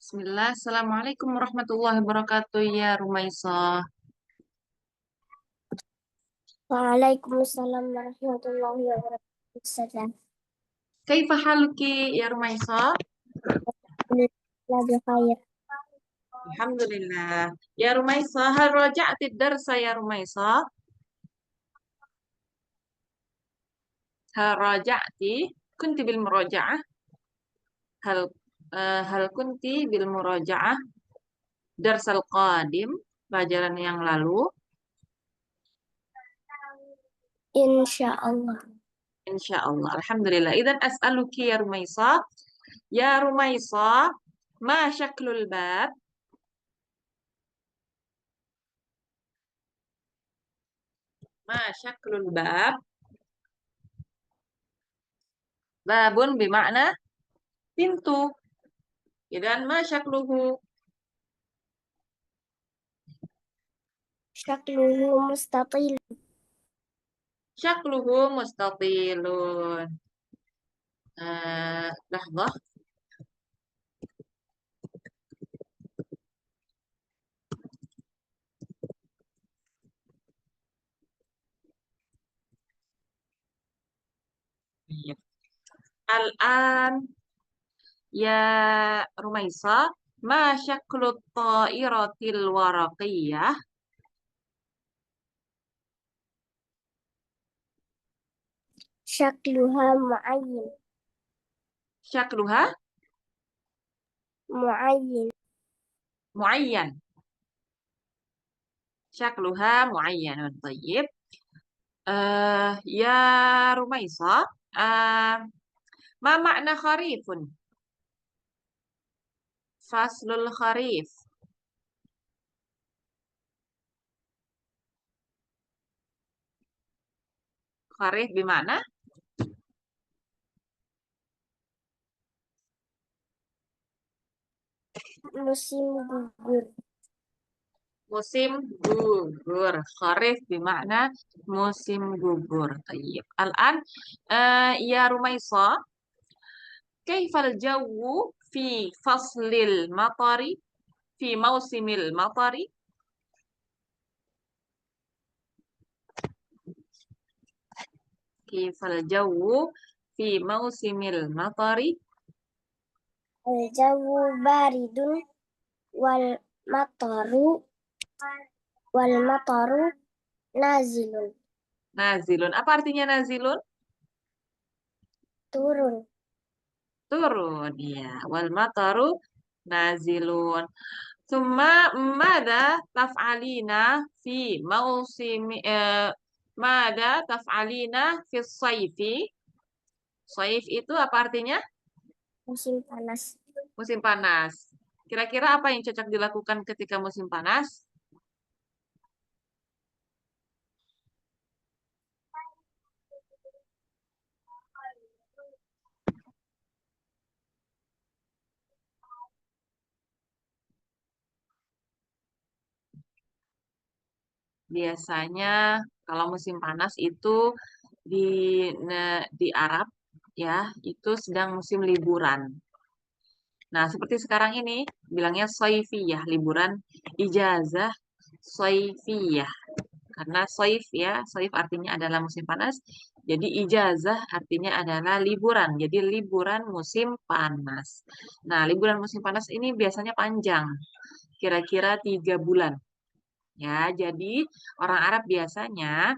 Bismillah, Assalamualaikum warahmatullahi wabarakatuh ya Rumaisah. Waalaikumsalam warahmatullahi wabarakatuh. Kaifa haluki ya Rumaisah? Alhamdulillah bikhair. Alhamdulillah. Ya Rumaisah, hal raja'ti darsa ya Rumaisah? Hal raja'ti kunti bil muraja'ah? Hal hal kunti bil muraja'ah darsal qadim pelajaran yang lalu? Insya Allah. Insyaallah. Alhamdulillah. Idzan as'aluki ya Rumaisah. Ya Rumaisah, ma syaklul bab? Ma syaklul bab? Babun bermakna pintu. Idan ma syakluhu? Syakluhu mustatil. Syakluhu mustatilun. Lahzah. Iya. Al-an ya Rumaisa, ma syaklut ta'iratil waraqiyah? Syakluha muayyin. Syakluha Muayyin. muayyan. Syakluha muayyanun. Tayyib. Ya Rumaisa, ma makna kharifun? Faslul kharif. Kharif bimana? Musim gugur. Musim gugur. Kharif bermakna musim gugur. Tayyib. Al-an ya Rumaisa, kaifal jawu fi faslil matari fi mausimil matari? Kaifal jawu fi mausimil matari? Al-jawu baridun wal mataru nazilun. Nazilun. Apa artinya nazilun? Turun. Turun. Ya. Wal mataru nazilun. Summa mada taf'alina fi mausimi mada taf'alina fi saifi? Saif itu apa artinya? Musim panas. Musim panas. Kira-kira apa yang cocok dilakukan ketika musim panas? Biasanya kalau musim panas itu di di Arab ya, itu sedang musim liburan. Nah, seperti sekarang ini bilangnya soifiyah, liburan ijazah soifiyah. Karena soif ya, soif artinya adalah musim panas. Jadi ijazah artinya adalah liburan. Jadi liburan musim panas. Nah, liburan musim panas ini biasanya panjang, kira-kira 3 bulan. Ya, jadi orang Arab biasanya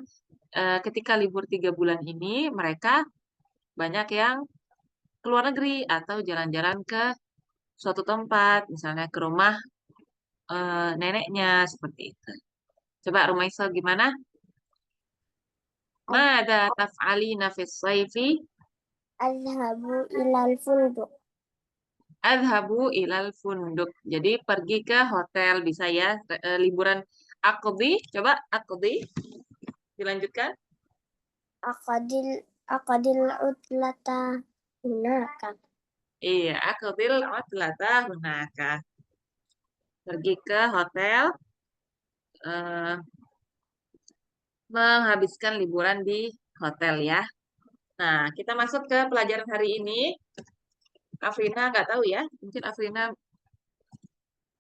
ketika libur 3 bulan ini mereka banyak yang keluar negeri atau jalan-jalan ke suatu tempat, misalnya ke rumah neneknya seperti itu. Coba Rumaisa gimana? Mada taf'alina fis saifi? Adhabu ilal funduk. Adhabu ilal funduk. Jadi pergi ke hotel bisa ya, liburan aqdi. Coba aqdi dilanjutkan. Aqadil aqadil utlata hunaka. Iya, aqdil utlata hunaka. Pergi ke hotel eh, menghabiskan liburan di hotel ya. Nah, kita masuk ke pelajaran hari ini. Afrina nggak tahu ya, mungkin Afrina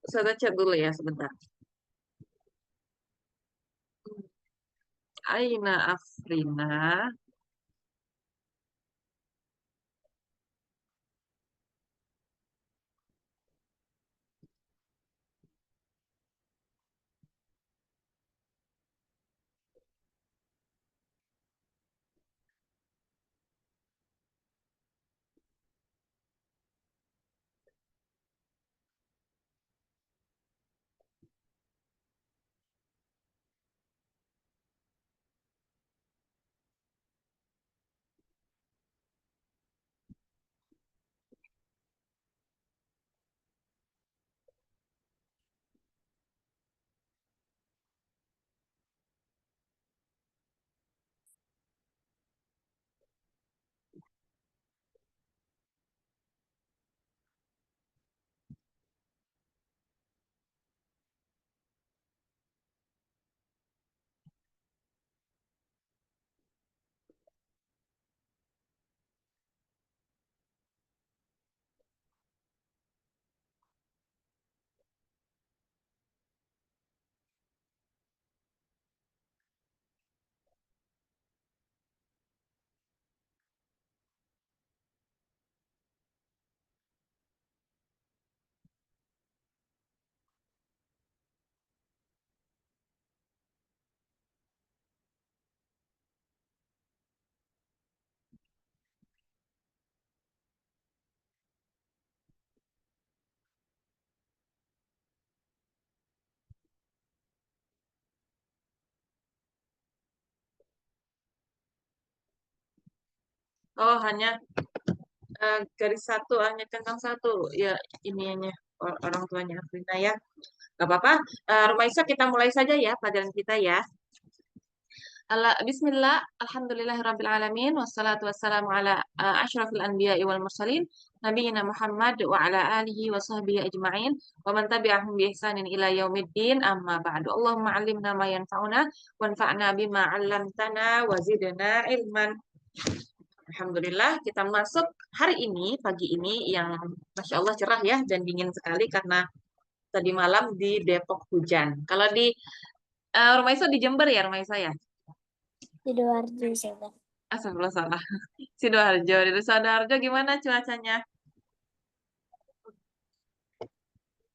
Ustazah chat dulu ya sebentar. Aina Afrina. Oh, hanya garis satu, hanya centang satu. Ya, ininya orang tuanya Afrina ya. Gak apa-apa. Rumaisa, kita mulai saja ya pelajaran kita ya. Bismillah, alhamdulillahirabbil alamin, wassalatu wassalamu ala asyrafil anbiya'i wal mursalin, nabiyina Muhammad wa ala alihi wa sahbihi ajma'in, wa man tabi'ahum bi ihsanin ila yaumiddin, amma ba'du. Allahumma 'allimna ma yanfa'una wanfa'na bima 'allamtana wa zidna ilman. Alhamdulillah, kita masuk hari ini, pagi ini yang Masya Allah cerah ya dan dingin sekali karena tadi malam di Depok hujan. Kalau di Rumaiso di Jember ya, Rumaiso ya? Sidoarjo, Ustazah. Astagfirullah salah. Sidoarjo. Di Sidoarjo gimana cuacanya?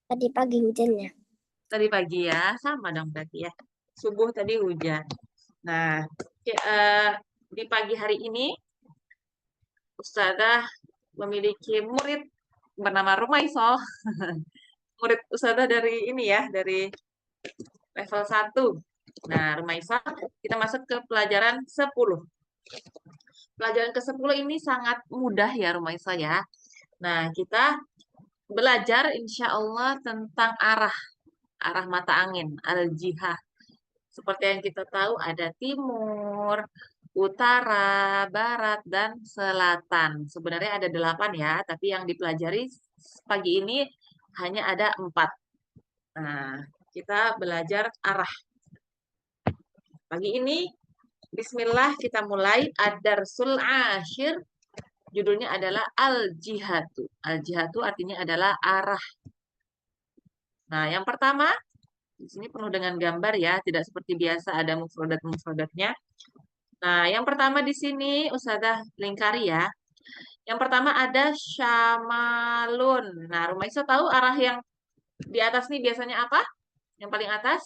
Tadi pagi hujannya. Tadi pagi ya, sama dong berarti ya. Subuh tadi hujan. Nah, di pagi hari ini Ustazah memiliki murid bernama Rumaiso. Murid Ustazah dari ini ya, dari level 1. Nah, Rumaiso, kita masuk ke pelajaran 10. Pelajaran ke-10 ini sangat mudah ya Rumaiso ya. Nah, kita belajar insya Allah tentang arah mata angin, al-jihah. Seperti yang kita tahu ada timur, utara, barat, dan selatan. Sebenarnya ada 8 ya, tapi yang dipelajari pagi ini hanya ada 4. Nah, kita belajar arah. Pagi ini, bismillah kita mulai ad-darsul ashir. Judulnya adalah al-jihatu. Al-jihatu artinya adalah arah. Nah, yang pertama, di sini penuh dengan gambar ya, tidak seperti biasa ada mufradat-mufradatnya. Nah, yang pertama di sini Ustazah lingkari ya. Yang pertama ada syamalun. Nah, Rumaiso tahu arah yang di atas nih biasanya apa? Yang paling atas?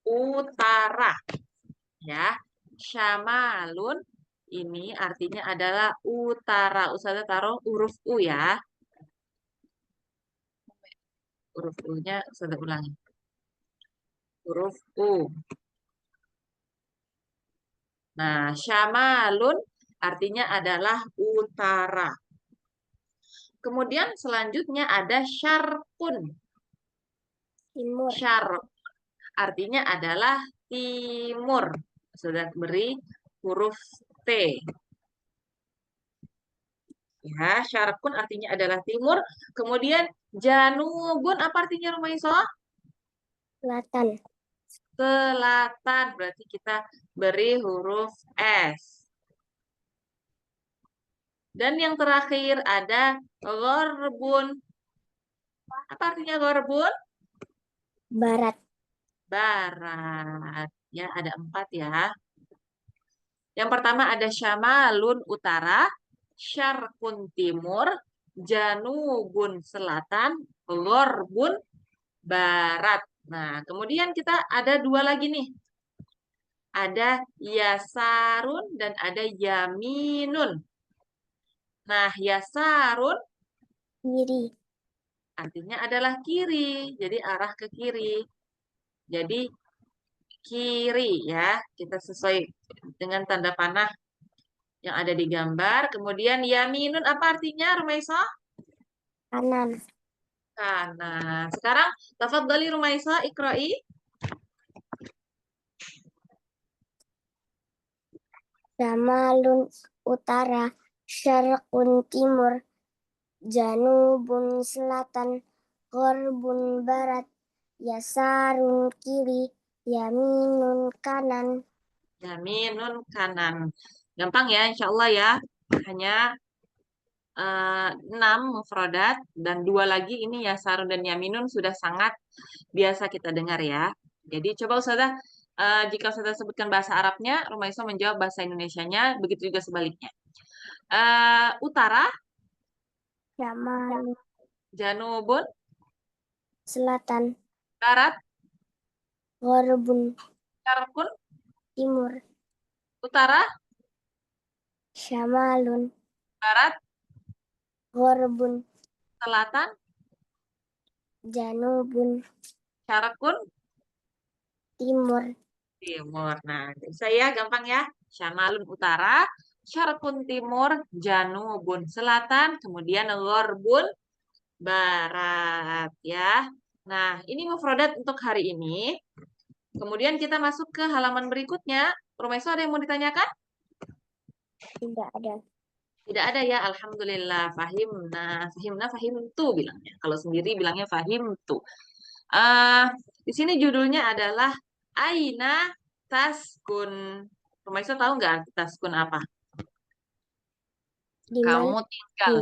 Utara. Ya. Syamalun ini artinya adalah utara. Ustazah taruh huruf U ya. Huruf U-nya Ustazah ulangi. Huruf U. Nah, syamalun artinya adalah utara. Kemudian selanjutnya ada syarqun. Timur. Syarq artinya adalah timur. Sudah beri huruf T. Ya, syarqun artinya adalah timur. Kemudian janubun apa artinya Rumaiso? Selatan. Selatan. Berarti kita beri huruf S. Dan yang terakhir ada gharbun. Apa artinya gharbun? Barat. Barat. Ya, ada 4 ya. Yang pertama ada syamalun utara, syarqun timur, janubun selatan, gharbun barat. Nah, kemudian kita ada 2 lagi nih. Ada yasarun dan ada yaminun. Nah, yasarun Kiri. artinya adalah kiri. Jadi arah ke kiri. Jadi kiri ya. Kita sesuai dengan tanda panah yang ada di gambar. Kemudian yaminun apa artinya, Rumaiso? Kanan. Kanan. Sekarang tafadhali Rumaiso iqra'i. Syamalun utara, syarqun timur, janubun selatan, gharbun barat, yasarun kiri, yaminun kanan. Yaminun kanan. Gampang ya, insya Allah ya. Hanya 6 mufrodat dan 2 lagi ini yasarun dan yaminun sudah sangat biasa kita dengar ya. Jadi coba Ustazah, jika Ustazah sebutkan bahasa Arabnya, Rumaiso menjawab bahasa Indonesianya, begitu juga sebaliknya. Utara, Syamal janubun, selatan, barat, gharbun syarqun, timur, utara, syamalun, barat, gharbun, selatan, janubun, syarqun, timur. timur. Nah, saya gampang ya. Syamalun utara, syarqun timur, janubun selatan, kemudian gharbun barat ya. Nah, ini mufrodat untuk hari ini. Kemudian kita masuk ke halaman berikutnya. Rumaiso ada yang mau ditanyakan? Tidak ada. Tidak ada ya, alhamdulillah. Fahimna, fahimtu bilangnya. Kalau sendiri bilangnya fahimtu. Di sini judulnya adalah Aina Taskun. Rumaiso tahu nggak arti taskun apa? Di mana? Kamu tinggal.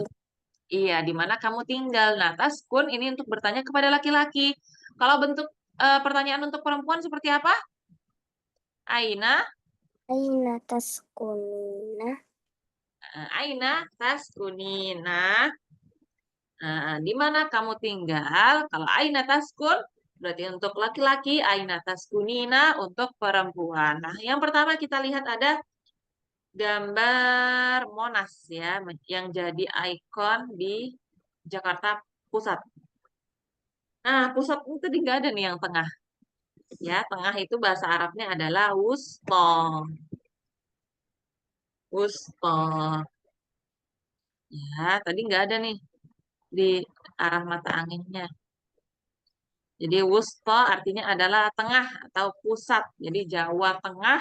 Iya, di mana kamu tinggal. Nah, taskun ini untuk bertanya kepada laki-laki. Kalau bentuk pertanyaan untuk perempuan seperti apa? Aina, Aina taskununa? Aina taskunina. Di mana kamu tinggal? Kalau Aina taskun, berarti untuk laki-laki, Aina taskunina untuk perempuan. Nah, yang pertama kita lihat ada gambar Monas ya, yang jadi ikon di Jakarta Pusat. Nah, pusat itu nggak ada nih yang tengah. Ya, tengah itu bahasa Arabnya adalah wusto. Wusto. Ya, tadi nggak ada nih di arah mata anginnya. Jadi wusto artinya adalah tengah atau pusat. Jadi Jawa Tengah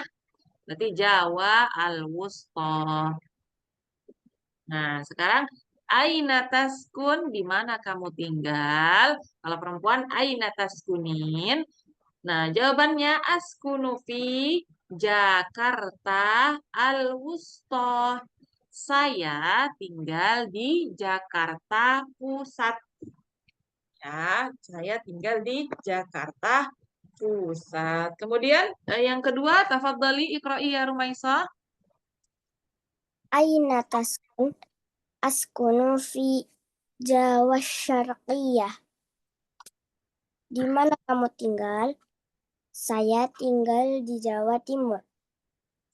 berarti Jawa al-Wusto. Nah, sekarang Aina taskun, di mana kamu tinggal? Kalau perempuan Aina taskunin. Nah, jawabannya askunu fi Jakarta al-Wusto. Saya tinggal di Jakarta Pusat. Ya, saya tinggal di Jakarta Pusat. Kemudian yang kedua, tafadhali iqra'i ya Rumaisa. Aina taskun? Askunu fi Jawa Syarqiyah. Di mana kamu tinggal? Saya tinggal di Jawa Timur.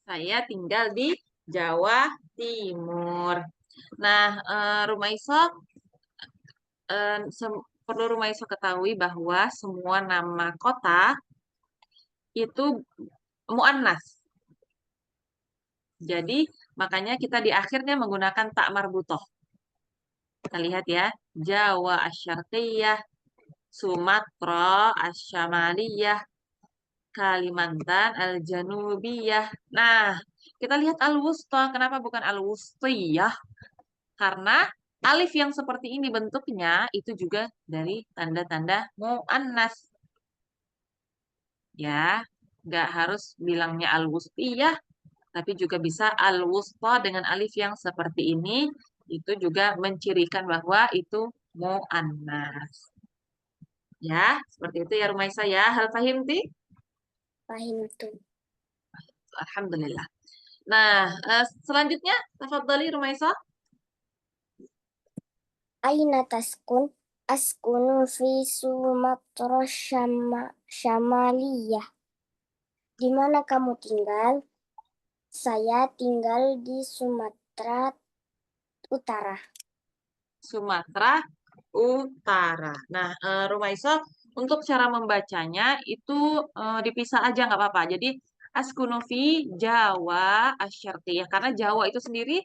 Saya tinggal di Jawa Timur. Nah, Rumaisa, perlu Rumaisa ketahui bahwa semua nama kota itu mu'annas. Jadi, makanya kita di akhirnya menggunakan tak marbutoh. Kita lihat ya, Jawa Asyarqiyah, Sumatera Asyamaliyah, Kalimantan Al-Janubiyah. Nah, kita lihat Al-Wusta. Kenapa bukan Al-Wustiyah? Karena alif yang seperti ini bentuknya itu juga dari tanda-tanda mu'annas. Ya, nggak harus bilangnya Al-Wustiyah. tapi juga bisa al-wusta dengan alif yang seperti ini. Itu juga mencirikan bahwa itu mu'annas. Ya, seperti itu ya Rumaisa ya. Hal fahimti? Fahim tuh. Alhamdulillah. Nah, selanjutnya, tafadhali Rumaisa. Aina taskun? Askunu fi Sumatera Syamaliyah. Di mana kamu tinggal? Saya tinggal di Sumatera Utara. Sumatera Utara. Nah, Rumaisa, untuk cara membacanya itu dipisah aja nggak apa-apa. Jadi, Askunufi Jawa Asyartiyah. Karena Jawa itu sendiri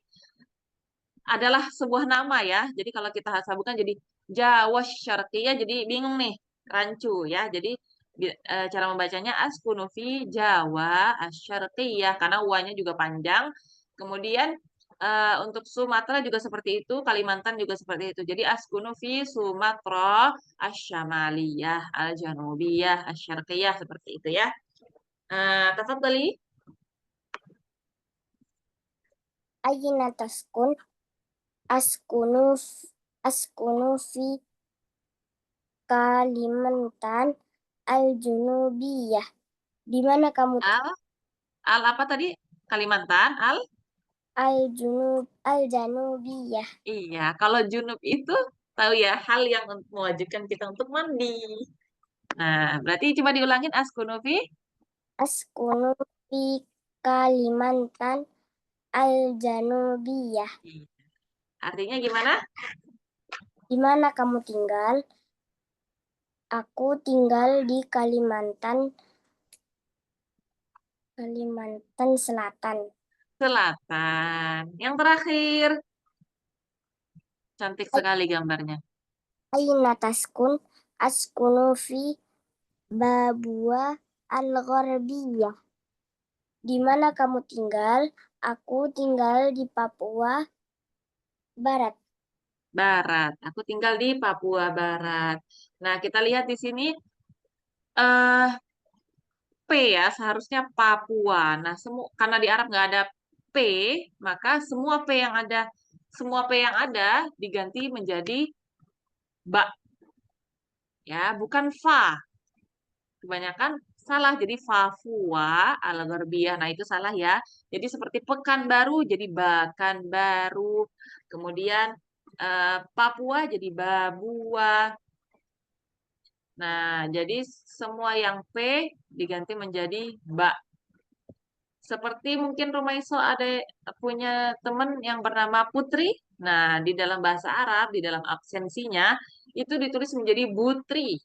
adalah sebuah nama ya. Jadi kalau kita sambungkan jadi Jawa Syarqiyah jadi bingung nih, rancu ya. Jadi cara membacanya Askunufi Jawa Asyarqiyah karena uanya juga panjang. Kemudian untuk Sumatera juga seperti itu, Kalimantan juga seperti itu. Jadi Askunufi Sumatera Asyamaliyah, Al-Janubiyah, Asyarqiyah seperti itu ya. Tafadhali. Aina taskun? Askunu Askunu fi Kalimantan Al-Junubiyah. Di mana kamu Al, al apa tadi? Kalimantan, Al? Al-Janubiyah. Iya, kalau junub itu tahu ya hal yang mewajibkan kita untuk mandi. Nah, berarti coba diulangin askunufi. Askunu fi Kalimantan Al-Janubiyah. Iya. Artinya gimana? Di mana kamu tinggal? Aku tinggal di Kalimantan Selatan. Selatan. Yang terakhir, cantik sekali gambarnya. Aina taskun? Askunu fi Babua Al-Gharbiyah. Di mana kamu tinggal? Aku tinggal di Papua Barat. Barat. Aku tinggal di Papua Barat. Nah, kita lihat di sini eh P ya, seharusnya Papua. Nah, karena di Arab nggak ada P, maka semua P yang ada diganti menjadi ba ya, bukan fa. Kebanyakan salah jadi Papua Al-Gharbiyah. Nah, itu salah ya. Jadi seperti Pekanbaru jadi Bakanbaru. Kemudian Papua jadi Babua. Nah, jadi semua yang P diganti menjadi Ba. Seperti mungkin Rumaiso ada punya teman yang bernama Putri. Nah, di dalam bahasa Arab, di dalam absensinya, itu ditulis menjadi Butri,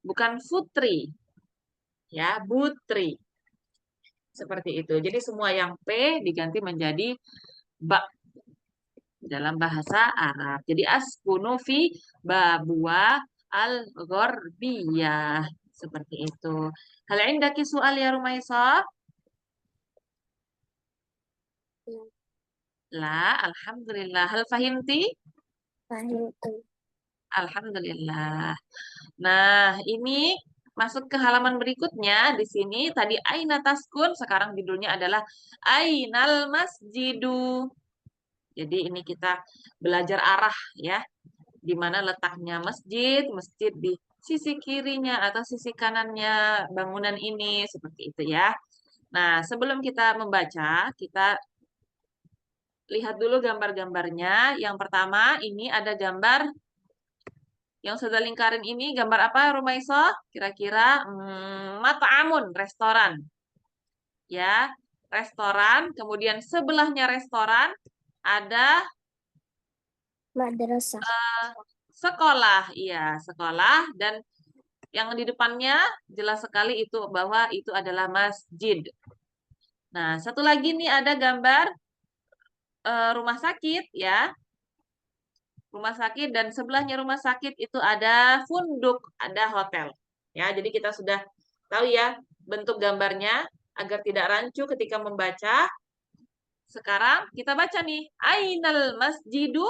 bukan Futri. Ya, Butri. Seperti itu. Jadi semua yang P diganti menjadi Ba dalam bahasa Arab. Jadi askunu fi babua al-gharbiyah. Seperti itu. Hal indaki soal ya Rumaisa? La, alhamdulillah. Hal fahimti? Fahim tuh. Alhamdulillah. Nah, ini masuk ke halaman berikutnya. Di sini tadi Aina Taskun, sekarang judulnya adalah Ainal Masjidu. Jadi ini kita belajar arah ya, di mana letaknya masjid, masjid di sisi kirinya atau sisi kanannya bangunan ini, seperti itu ya. Nah, sebelum kita membaca, kita lihat dulu gambar-gambarnya. Yang pertama, ini ada gambar yang sudah lingkarin ini, gambar apa, Rumaiso? Kira-kira mata'amun, restoran. Ya, restoran. Kemudian sebelahnya restoran ada Madrasah. sekolah. Iya, sekolah. Dan yang di depannya jelas sekali itu bahwa itu adalah masjid. Nah, satu lagi nih ada gambar rumah sakit ya. Rumah sakit dan sebelahnya rumah sakit itu ada funduk, ada hotel. Ya, jadi kita sudah tahu ya bentuk gambarnya agar tidak rancu ketika membaca. Sekarang kita baca nih, Ainal masjidu.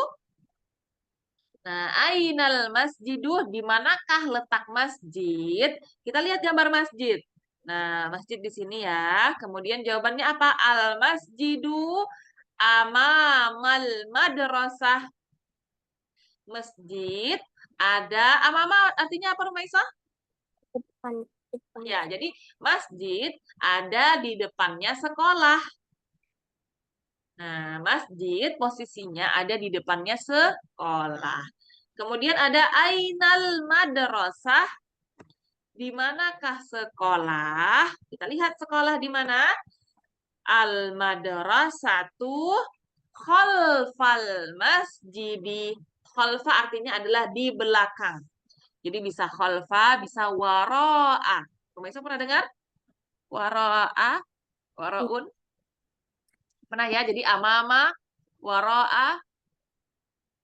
Nah, Ainal masjidu, di manakah letak masjid? Kita lihat gambar masjid. Nah, masjid di sini ya. Kemudian jawabannya apa? Al-masjidu amamal madrasah. Masjid ada amama artinya apa, Rumaisa? Depan, depan. Ya, jadi masjid ada di depannya sekolah. Nah, masjid posisinya ada di depannya sekolah. Kemudian ada ainal madrasah. Di manakah sekolah? Kita lihat sekolah di mana? Al madrasatu khalfal masjidi. Khalfa artinya adalah di belakang. Jadi bisa khalfa, bisa waro'a. Pemirsa pernah dengar? Waro'a, waro'un. Pernah ya? Jadi amama, waro'a,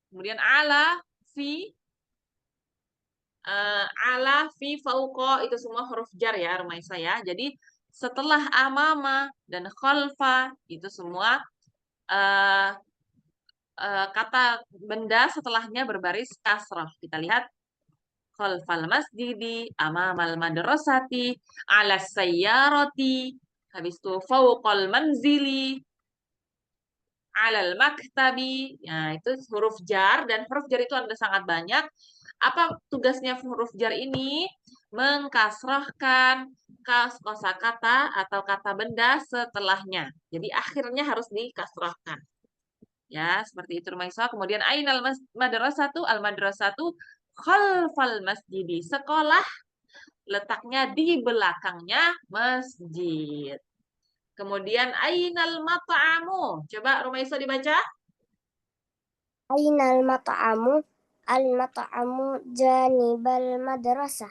kemudian ala, fi, ala, fi, fauqa. Itu semua huruf jar ya, Rumaisa ya. Jadi setelah amama dan khalfa, itu semua eh, kata benda setelahnya berbaris kasrah. Kita lihat khalfal masjidi, amamal madrasati, ala sayyarati, habis itu fauqal manzili, alal maktabi. Nah, itu huruf jar dan huruf jar itu ada sangat banyak. Apa tugasnya huruf jar ini? Mengkasrahkan kosakata atau kata benda setelahnya. Jadi akhirnya harus dikasrahkan. Ya, seperti itu Rumaisa. Kemudian ainal madrasatu al madrasatu khalfal masjidi. Sekolah letaknya di belakangnya masjid. Kemudian ainal mat'amu. Coba Rumaisa dibaca. Ainal mat'amu? Al-mat'amu janibal madrasah.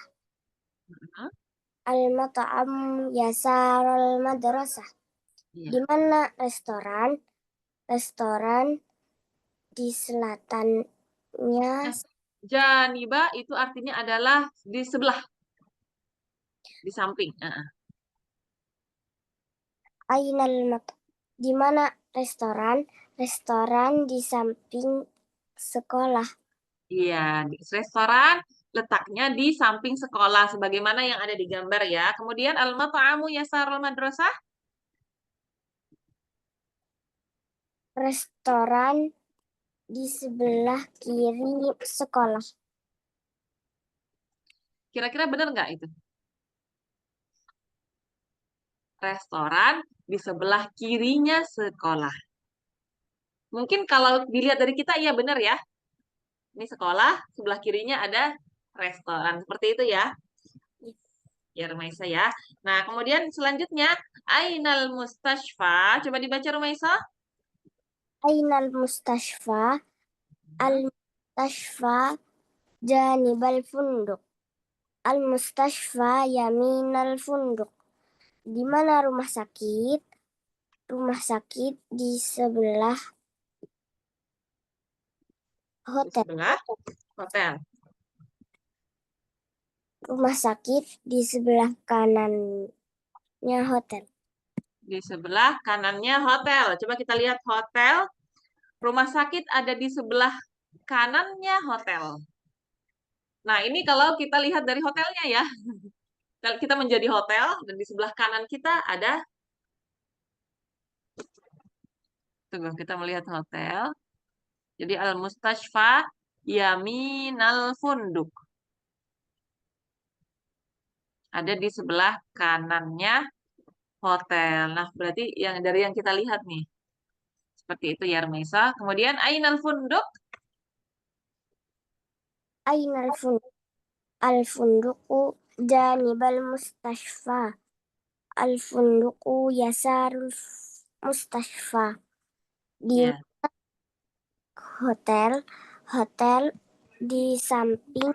Al-mat'amu yasarul madrasah. Iya. Di mana restoran? Restoran di selatannya. Janiba itu artinya adalah di sebelah, di samping. Ainal mat. Di mana restoran? Restoran di samping sekolah. Iya, restoran letaknya di samping sekolah, sebagaimana yang ada di gambar ya. Kemudian al-mat'amu yasarul madrasah. Restoran di sebelah kiri sekolah. Kira-kira benar nggak itu? Restoran di sebelah kirinya sekolah. Mungkin kalau dilihat dari kita, iya benar ya. Ini sekolah, sebelah kirinya ada restoran. Seperti itu ya. Ya, Rumaisa ya. Nah, kemudian selanjutnya, Ainal Mustashfa. Coba dibaca, Rumaisa. Ainal mustashfa? Al-mustashfa janibal funduk. Al-mustashfa yaminal funduk. Di mana rumah sakit? Rumah sakit di sebelah Di hotel. sebelah hotel. Rumah sakit di sebelah kanannya hotel. Di sebelah kanannya hotel. Coba kita lihat hotel. Rumah sakit ada di sebelah kanannya hotel. Nah, ini kalau kita lihat dari hotelnya ya. Kalau kita menjadi hotel dan di sebelah kanan kita ada, tunggu kita melihat hotel. Jadi Al-Mustashfa Yaminal Funduk. Ada di sebelah kanannya hotel. Nah, berarti yang dari yang kita lihat nih. Seperti itu ya, Rmaisa. Kemudian Ainal Funduk. Ainal funduk? Al-funduku janibal mustashfa. Al-funduku yasarul mustashfa. Di Ya, hotel, hotel di samping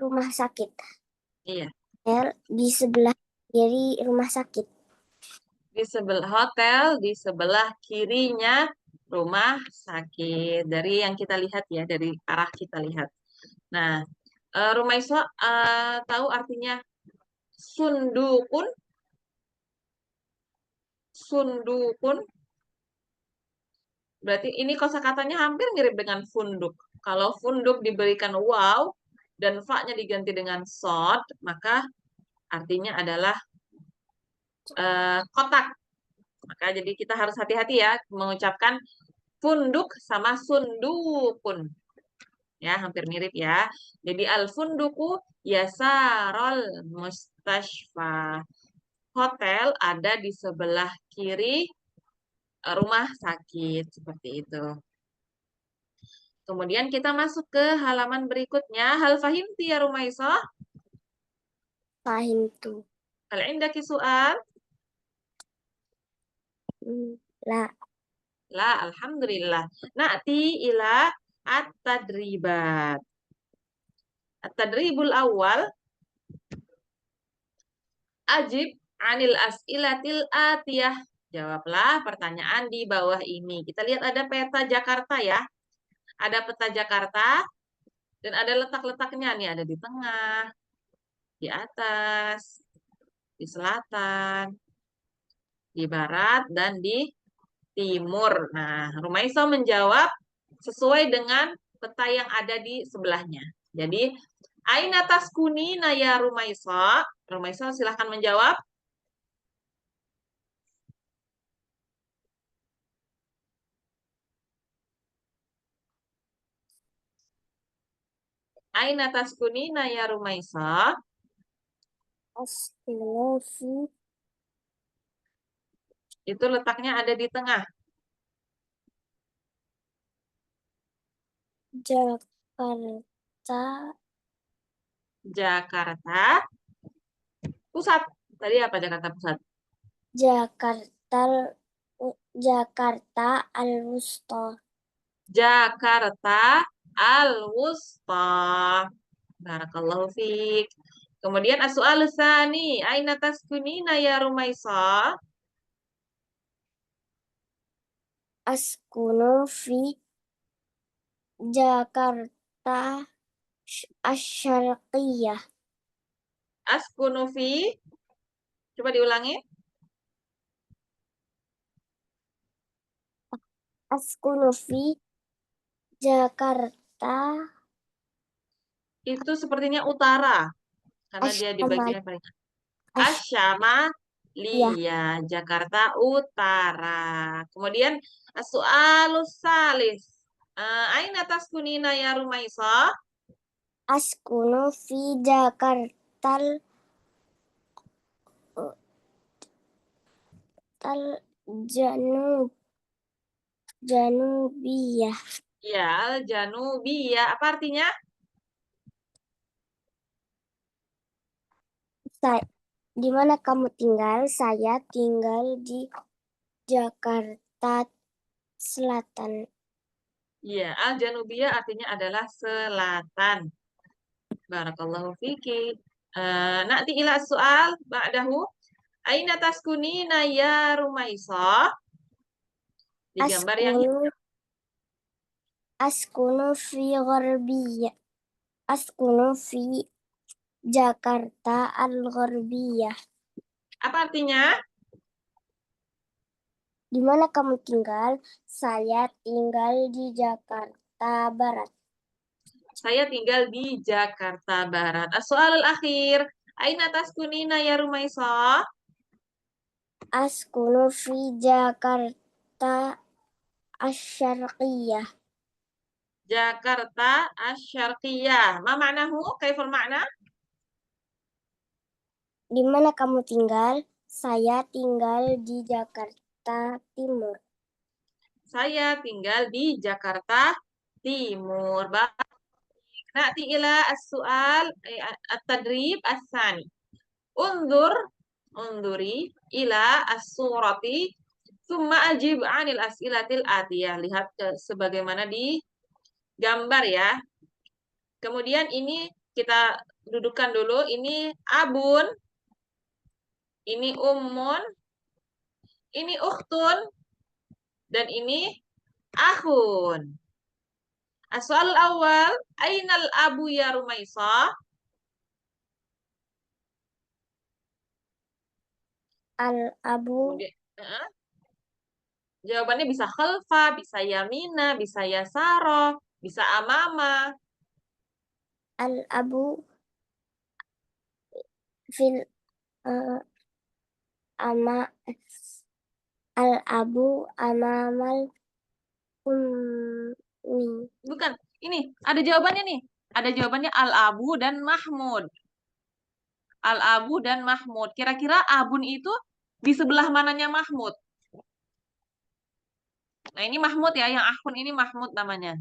rumah sakit. iya. Hotel di sebelah kiri rumah sakit. Di sebelah hotel, di sebelah kirinya rumah sakit. Dari yang kita lihat ya, dari arah kita lihat. Nah, Rumaiswa tahu artinya sundukun? Sundukun. Berarti ini kosakatanya hampir mirip dengan funduk. Kalau funduk diberikan waw, dan fa-nya diganti dengan sod, maka artinya adalah kotak. Maka jadi kita harus hati-hati ya mengucapkan funduk sama sundukun. Ya, hampir mirip ya. Jadi al-funduku yasarol mustashfa. Hotel ada di sebelah kiri rumah sakit seperti itu. Kemudian kita masuk ke halaman berikutnya. Hal fahimti ya Rumaisah? Fahim tuh. Hal indaki soal? La. La, alhamdulillah. Na'ti ila at-tadribat. At-tadribul awal. Ajib anil as'ilatil atiyah. Jawablah pertanyaan di bawah ini. Kita lihat ada peta Jakarta ya. Ada peta Jakarta dan ada letak-letaknya nih. Ada di tengah, di atas, di selatan, di barat, dan di timur. Nah, Rumaisa menjawab sesuai dengan peta yang ada di sebelahnya. Jadi, aina taskunina ya Rumaisa? Rumaisa silahkan menjawab. Aina taskunina ya Rumaisa? Askunu fi Itu letaknya ada di tengah. Jakarta. Jakarta Pusat. Tadi apa Jakarta Pusat? Jakarta. Jakarta Al-Wusta. Jakarta Al-Wusta. Barakallahu fiik. Kemudian as-su'al tsani, aina taskunina ya Rumaisa? Askunu fi Jakarta Asy-Syarqiyah. Askunu fi. Coba diulangi. Askunu fi Jakarta Itu sepertinya utara karena dia di Asy-Syamal. bagian paling Asyamaliyah, Jakarta Utara. Kemudian as-su'alus salis. Aina taskunina ya Rumaisa? Askunu fi Jakarta Janub Janubiyah. Ya, Al-Janubiyah. Apa artinya? Di mana kamu tinggal? Saya tinggal di Jakarta Selatan. Ya, Al-Janubiyah artinya adalah selatan. Barakallahu fiki. Na'ti ila soal ba'dahu. Aina taskunina ya Rumaisa? Di gambar yang Askunu fi Gharbiyah. Askunu fi Jakarta Al-Gharbiyah. apa artinya? Di mana kamu tinggal? Saya tinggal di Jakarta Barat. Saya tinggal di Jakarta Barat. As-soal akhir. Aina taskunina ya Rumaisa? Askunu fi Jakarta Asy-Syarqiyah. Jakarta Asy-Syarqiyah. Ma ma'nahu? Kaiful ma'na? Di mana kamu tinggal? Saya tinggal di Jakarta Timur. Saya tinggal di Jakarta Timur. Na'ti ila as-su'al at-tadrib as-sani. Unduri ila as-surati summa ajib 'anil as'ilatil atiyah. Lihat sebagaimana di gambar ya. Kemudian ini kita dudukan dulu. Ini abun, ini ummun, ini ukhtun, dan ini akhun. As-soal awal, ainal abu ya Rumaisa? Al-Abu Kemudian, jawabannya bisa khalfa, bisa yamina, bisa yasaro, bisa amama. Al-abu fil ama al-abu amamal ummi. Bukan. Ini ada jawabannya nih. Ada jawabannya Al-Abu dan Mahmud. Al-Abu dan Mahmud. Kira-kira Abun itu di sebelah mananya Mahmud? Nah, ini Mahmud ya, yang akun ini Mahmud namanya.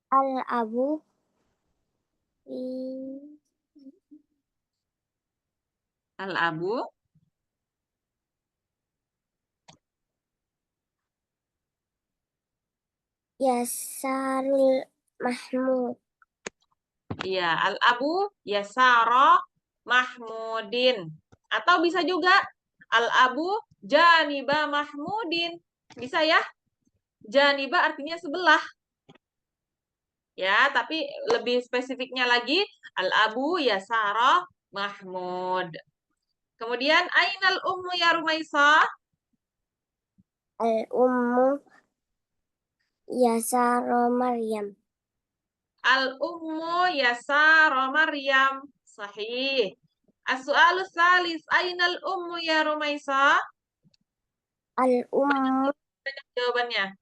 Al-abu fi Al-Abu, yasarul Mahmud. iya, Al-Abu Yasara Mahmudin. Atau bisa juga Al-Abu Janiba Mahmudin. Bisa ya? Janiba artinya sebelah. Ya, tapi lebih spesifiknya lagi Al-Abu Yasara Mahmud. Kemudian Ainal Ummu ya Rumaisa? Al-ummu yasara Maryam. Al-Ummu Yasara Maryam. Sahih. As-su'alu salis. Ainal Ummu ya Rumaisa? Banyak Al-ummu jawabannya.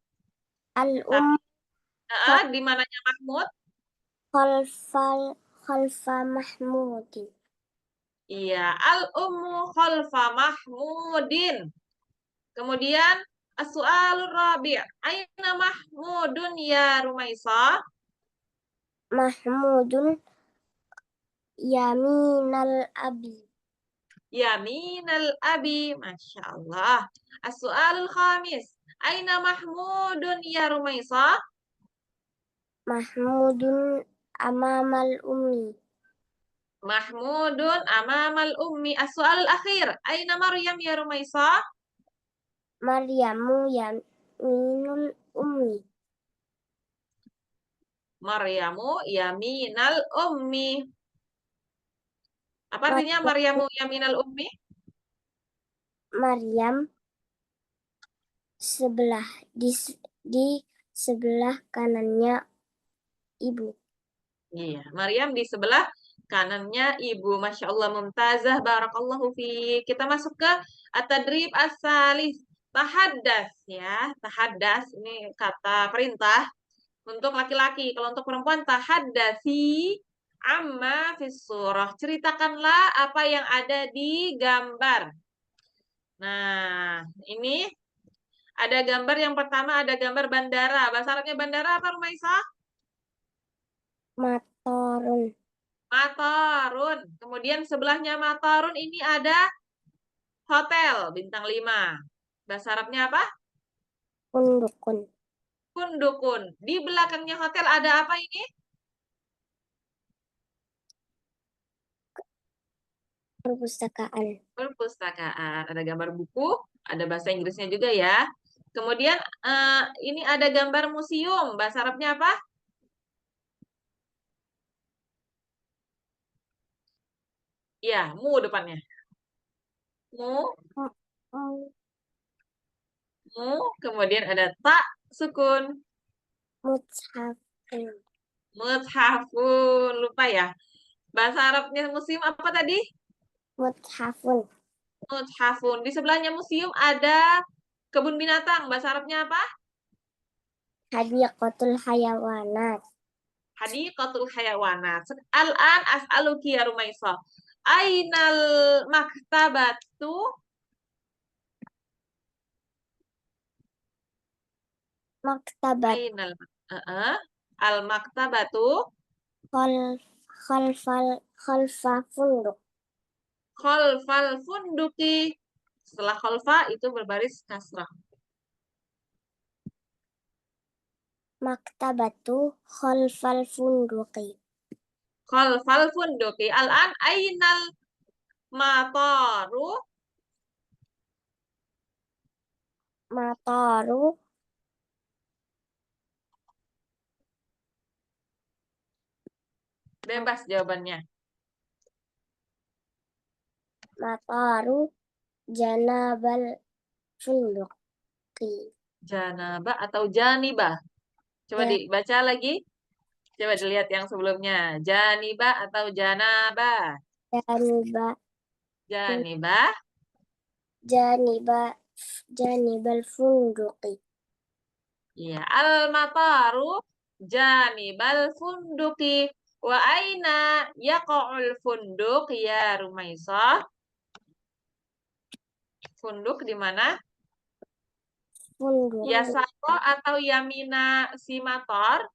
Tapi al-ummu di mananya Mahmud? khalfa Mahmudin. Iya, Al-Ummu Khalfa Mahmudin. Kemudian as-su'alur rabi'. Aina Mahmudun ya Rumaisa? Mahmudun yaminal abi. Yaminal abi. Masya Allah. As-su'alul khamis. Aina Mahmudun ya Rumaisa? Mahmudun amamal ummi. Mahmudun amamal ummi. As-su'alul akhir. Aina Maryam ya Rumaisa? Maryamu yaminul ummi. Maryamu yaminal ummi. Apa artinya Maryam, Maryamu yaminal ummi? Maryam sebelah di sebelah kanannya ibu. Iya, Maryam di sebelah kanannya ibu. Masya Allah, mumtazah. Barakallahu fi. Kita masuk ke at-tadrib as-salis. Tahaddas ya. Tahaddas ini kata perintah untuk laki-laki. Kalau untuk perempuan tahaddasi amma fis surah. Ceritakanlah apa yang ada di gambar. Nah, ini ada gambar yang pertama, ada gambar bandara. Bahasa Arabnya bandara apa, Rumaisa? Matorun Matarun. Kemudian sebelahnya Matarun ini ada hotel bintang 5. Bahasa Arabnya apa? undukun Kundukun. Di belakangnya hotel ada apa ini? perpustakaan. Perpustakaan. Ada gambar buku, ada bahasa Inggrisnya juga ya. Kemudian ini ada gambar museum. Bahasa Arabnya apa? Ya, mu depannya. Mu, mu. Kemudian ada tak sukun. Mushafun. Mushafun. Lupa ya. Bahasa Arabnya museum apa tadi? Mushafun. Mushafun. Di sebelahnya museum ada kebun binatang. Bahasa Arabnya apa? Hadiqatul hayawanat. Hadiqatul hayawanat. Al-an as'aluki ya Rumaisa. Ainal maktabatu? Maktabat Ainal al-maktabatu? khalfa funduk. Khalfal funduki. Setelah khalfa itu berbaris kasrah. Maktabatu khalfal funduki. Khalfal funduki. Al-an ainal mataru? Mataru Bebas jawabannya. mataru janabal funduki. Janabah atau janibah? Coba Ja- dibaca lagi. Coba dilihat yang sebelumnya. Janiba atau janaba? Janiba. Janiba. Janiba. Janibal funduqi. Iya. Al-mataru janibal funduki. Wa aina yaqa'ul funduk ya Rumaisah? Funduk di mana? Funduk. Yasaro atau Yamina Simator?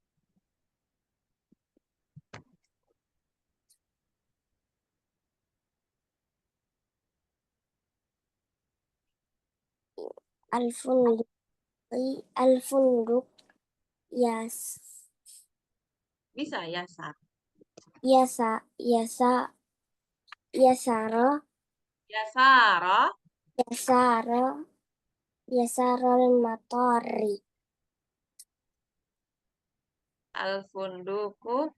Al-funduqi. Al-funduk. Yas. Bisa Yasar. Yasa. Yasara. Yasaro. Yasara. Yasarul matari. Al-funduku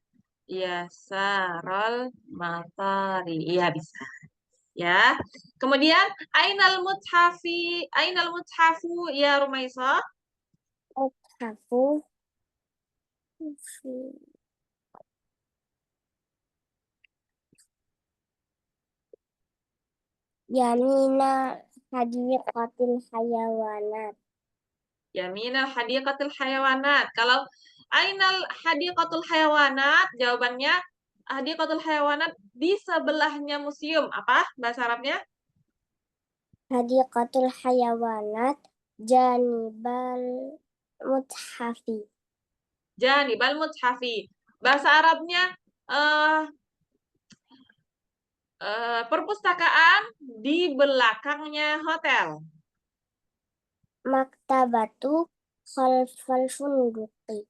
yasarol matari. Iya bisa. Ya. Kemudian ainal muthafu ya Rumaisa? Muthafu. Yamina hadiqatil hayawanat. Yaminal hadiqatul hayawanat. Kalau ainal hadiqatul hayawanat, jawabannya hadiqatul hayawanat di sebelahnya museum. Apa bahasa Arabnya? Hadiqatul hayawanat janibal muthafi. Janibal muthafi. Bahasa Arabnya eh perpustakaan di belakangnya hotel. Maktabatu khalfal funduqi.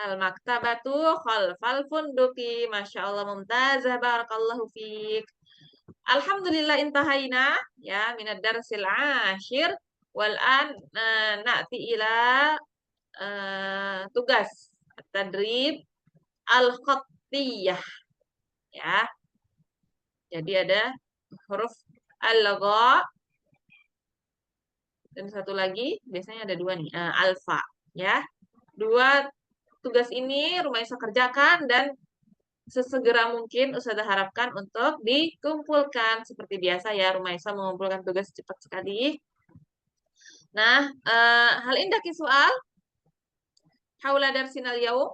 Al-maktabatu khalfal funduki. Masya Allah, mumtazah. Barakallahu fiik. Alhamdulillah intahaina ya minad darsil ashir. Wal'an na'ti ila tugas tadrib al-khattiyah ya. Jadi ada huruf al-gha dan satu lagi, biasanya ada dua nih, alfa ya. Dua tugas ini Rumaisa kerjakan dan sesegera mungkin Ustazah harapkan untuk dikumpulkan seperti biasa ya. Rumaisa mengumpulkan tugas cepat sekali. Nah, hal indaki soal haula darsinal yaum.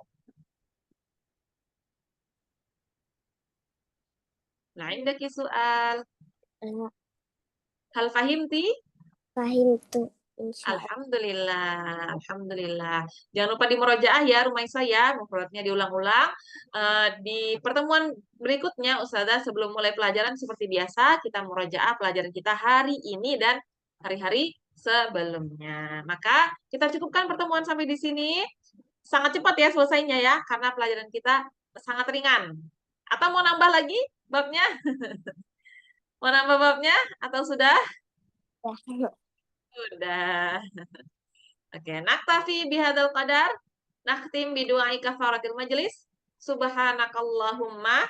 Nah, indaki soal hal fahimti? Fahimtu insyaallah. Alhamdulillah, alhamdulillah. Jangan lupa di murojaah ya, Rumaisa ya, mufradnya diulang-ulang. Di pertemuan berikutnya, Ustazah sebelum mulai pelajaran seperti biasa, kita murojaah pelajaran kita hari ini dan hari-hari sebelumnya. Maka kita cukupkan pertemuan sampai di sini. Sangat cepat ya selesainya ya, karena pelajaran kita sangat ringan. Atau mau nambah lagi babnya? Mau nambah babnya? Atau sudah? Ya. Sudah. Oke, naktafi bihadzal qadar. Nakhtim bidu'ai kafaratil majlis. Subhanakallahumma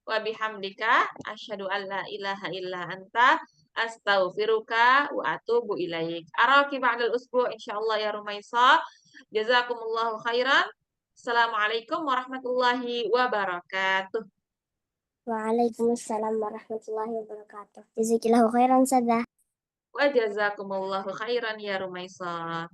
wa bihamdika asyhadu an la ilaha illa anta astaghfiruka wa atubu ilaik. Araki ba'dal usbu' insyaallah ya Rumaisa. Jazakumullahu khairan. Assalamualaikum warahmatullahi wabarakatuh. Waalaikumsalam warahmatullahi wabarakatuh. Jazakillahu khairan Ustazah. Wa jazakumullahu khairan ya Rumaisa.